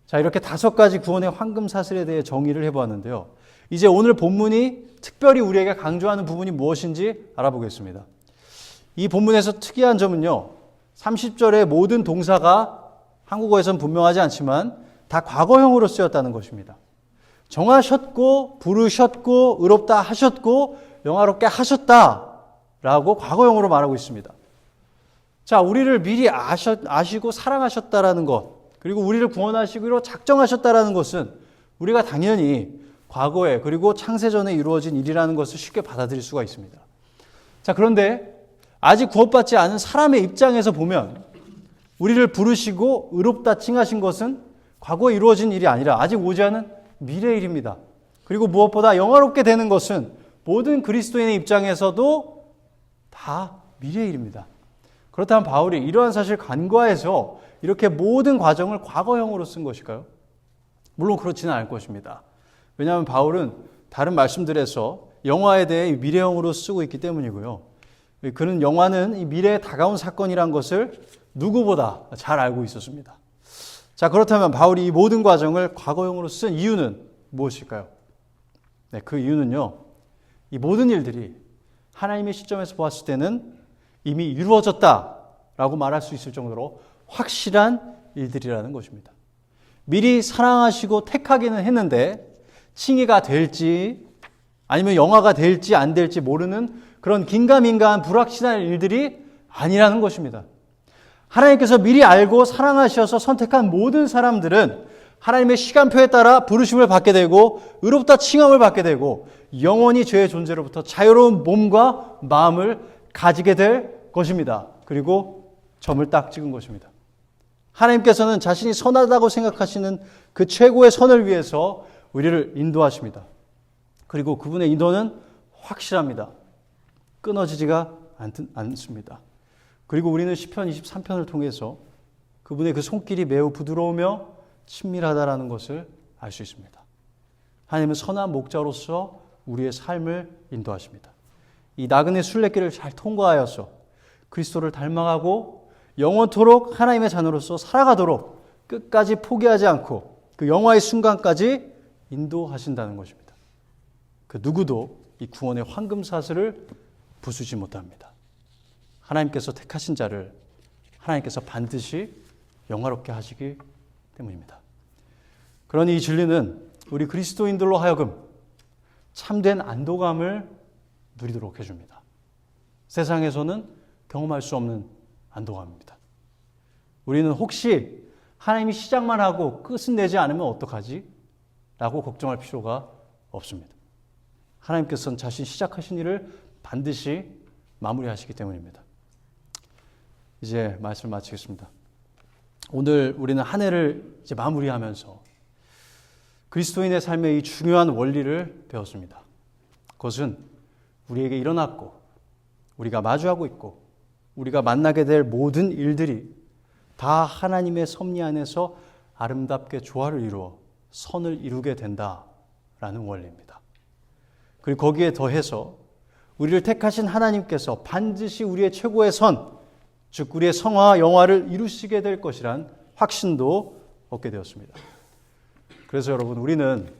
자, 이렇게 5가지 구원의 황금사슬에 대해 정의를 해보았는데요. 이제 오늘 본문이 특별히 우리에게 강조하는 부분이 무엇인지 알아보겠습니다. 이 본문에서 특이한 점은요, 30절의 모든 동사가 한국어에서는 분명하지 않지만 다 과거형으로 쓰였다는 것입니다. 정하셨고 부르셨고 의롭다 하셨고 영화롭게 하셨다라고 과거형으로 말하고 있습니다. 자, 우리를 미리 아시고 사랑하셨다라는 것, 그리고 우리를 구원하시기로 작정하셨다라는 것은 우리가 당연히 과거에 그리고 창세전에 이루어진 일이라는 것을 쉽게 받아들일 수가 있습니다. 자, 그런데 아직 구원받지 않은 사람의 입장에서 보면 우리를 부르시고 의롭다 칭하신 것은 과거에 이루어진 일이 아니라 아직 오지 않은 미래의 일입니다. 그리고 무엇보다 영화롭게 되는 것은 모든 그리스도인의 입장에서도 다 미래의 일입니다. 그렇다면 바울이 이러한 사실 간과해서 이렇게 모든 과정을 과거형으로 쓴 것일까요? 물론 그렇지는 않을 것입니다. 왜냐하면 바울은 다른 말씀들에서 영화에 대해 미래형으로 쓰고 있기 때문이고요. 그는 영화는 이 미래에 다가온 사건이란 것을 누구보다 잘 알고 있었습니다. 자, 그렇다면 바울이 이 모든 과정을 과거형으로 쓴 이유는 무엇일까요? 네, 그 이유는요, 이 모든 일들이 하나님의 시점에서 보았을 때는 이미 이루어졌다라고 말할 수 있을 정도로 확실한 일들이라는 것입니다. 미리 사랑하시고 택하기는 했는데 칭의가 될지 아니면 영화가 될지 안 될지 모르는 그런 긴가민가한 불확실한 일들이 아니라는 것입니다. 하나님께서 미리 알고 사랑하셔서 선택한 모든 사람들은 하나님의 시간표에 따라 부르심을 받게 되고 의롭다 칭함을 받게 되고 영원히 죄의 존재로부터 자유로운 몸과 마음을 가지게 될 것입니다. 그리고 점을 딱 찍은 것입니다. 하나님께서는 자신이 선하다고 생각하시는 그 최고의 선을 위해서 우리를 인도하십니다. 그리고 그분의 인도는 확실합니다. 끊어지지가 않습니다. 그리고 우리는 시편 23편을 통해서 그분의 그 손길이 매우 부드러우며 친밀하다라는 것을 알 수 있습니다. 하나님은 선한 목자로서 우리의 삶을 인도하십니다. 이 나그네 순례길을 잘 통과하여서 그리스도를 닮아가고 영원토록 하나님의 자녀로서 살아가도록 끝까지 포기하지 않고 그 영화의 순간까지 인도하신다는 것입니다. 그 누구도 이 구원의 황금사슬을 부수지 못합니다. 하나님께서 택하신 자를 하나님께서 반드시 영화롭게 하시기 때문입니다. 그러니 이 진리는 우리 그리스도인들로 하여금 참된 안도감을 누리도록 해줍니다. 세상에서는 경험할 수 없는 안도감입니다. 우리는 혹시 하나님이 시작만 하고 끝은 내지 않으면 어떡하지? 라고 걱정할 필요가 없습니다. 하나님께서는 자신 시작하신 일을 반드시 마무리하시기 때문입니다. 이제 말씀을 마치겠습니다. 오늘 우리는 한 해를 이제 마무리하면서 그리스도인의 삶의 이 중요한 원리를 배웠습니다. 그것은 우리에게 일어났고 우리가 마주하고 있고 우리가 만나게 될 모든 일들이 다 하나님의 섭리 안에서 아름답게 조화를 이루어 선을 이루게 된다라는 원리입니다. 그리고 거기에 더해서 우리를 택하신 하나님께서 반드시 우리의 최고의 선, 즉 우리의 성화와 영화를 이루시게 될 것이란 확신도 얻게 되었습니다. 그래서 여러분, 우리는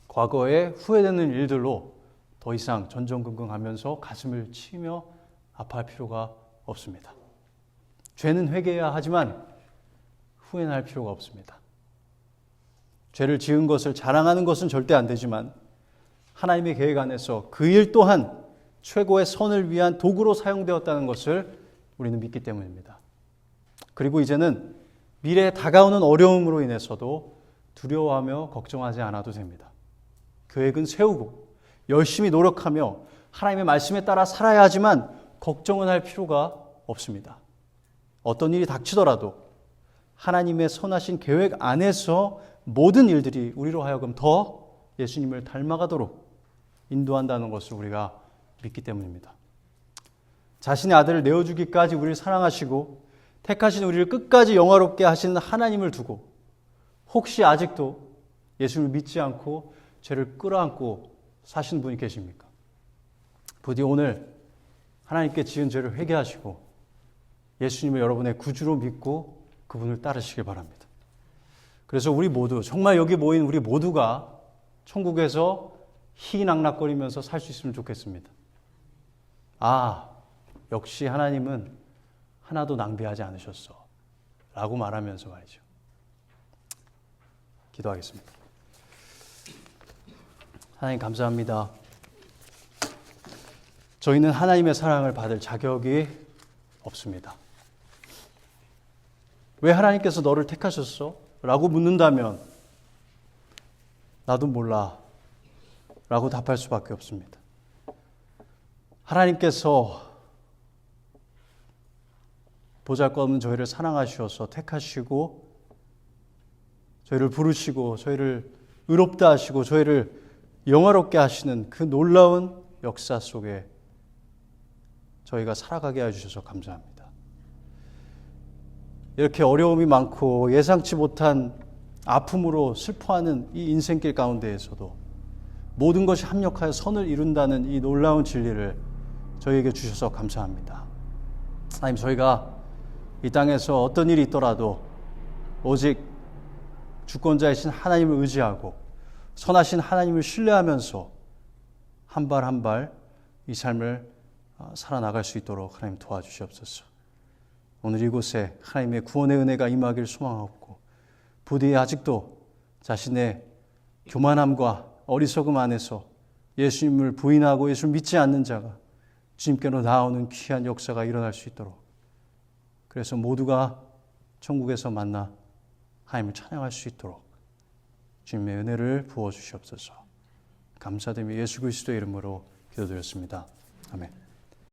과거에 후회되는 일들로 더 이상 전전긍긍하면서 가슴을 치며 아파할 필요가 없습니다. 죄는 회개해야 하지만 후회는 할 필요가 없습니다. 죄를 지은 것을 자랑하는 것은 절대 안 되지만 하나님의 계획 안에서 그 일 또한 최고의 선을 위한 도구로 사용되었다는 것을 우리는 믿기 때문입니다. 그리고 이제는 미래에 다가오는 어려움으로 인해서도 두려워하며 걱정하지 않아도 됩니다. 계획은 세우고 열심히 노력하며 하나님의 말씀에 따라 살아야 하지만 걱정은 할 필요가 없습니다. 어떤 일이 닥치더라도 하나님의 선하신 계획 안에서 모든 일들이 우리로 하여금 더 예수님을 닮아가도록 인도한다는 것을 우리가 믿기 때문입니다. 자신의 아들을 내어주기까지 우리를 사랑하시고 택하신 우리를 끝까지 영화롭게 하시는 하나님을 두고 혹시 아직도 예수를 믿지 않고 죄를 끌어안고 사시는 분이 계십니까? 부디 오늘 하나님께 지은 죄를 회개하시고 예수님을 여러분의 구주로 믿고 그분을 따르시길 바랍니다. 그래서 우리 모두, 정말 여기 모인 우리 모두가 천국에서 희낙낙거리면서 살 수 있으면 좋겠습니다. 아, 역시 하나님은 하나도 낭비하지 않으셨어 라고 말하면서 말이죠. 기도하겠습니다. 하나님 감사합니다. 저희는 하나님의 사랑을 받을 자격이 없습니다. 왜 하나님께서 너를 택하셨어? 라고 묻는다면 나도 몰라 라고 답할 수밖에 없습니다. 하나님께서 보잘것없는 저희를 사랑하셔서 택하시고 저희를 부르시고 저희를 의롭다 하시고 저희를 영화롭게 하시는 그 놀라운 역사 속에 저희가 살아가게 해주셔서 감사합니다. 이렇게 어려움이 많고 예상치 못한 아픔으로 슬퍼하는 이 인생길 가운데에서도 모든 것이 합력하여 선을 이룬다는 이 놀라운 진리를 저희에게 주셔서 감사합니다. 하나님, 저희가 이 땅에서 어떤 일이 있더라도 오직 주권자이신 하나님을 의지하고 선하신 하나님을 신뢰하면서 한 발 한 발 이 삶을 살아나갈 수 있도록 하나님 도와주시옵소서. 오늘 이곳에 하나님의 구원의 은혜가 임하길 소망하옵고 부디 아직도 자신의 교만함과 어리석음 안에서 예수님을 부인하고 예수를 믿지 않는 자가 주님께로 나아오는 귀한 역사가 일어날 수 있도록, 그래서 모두가 천국에서 만나 하나님을 찬양할 수 있도록 주님의 은혜를 부어주시옵소서. 감사드리며 예수 그리스도의 이름으로 기도드렸습니다. 아멘.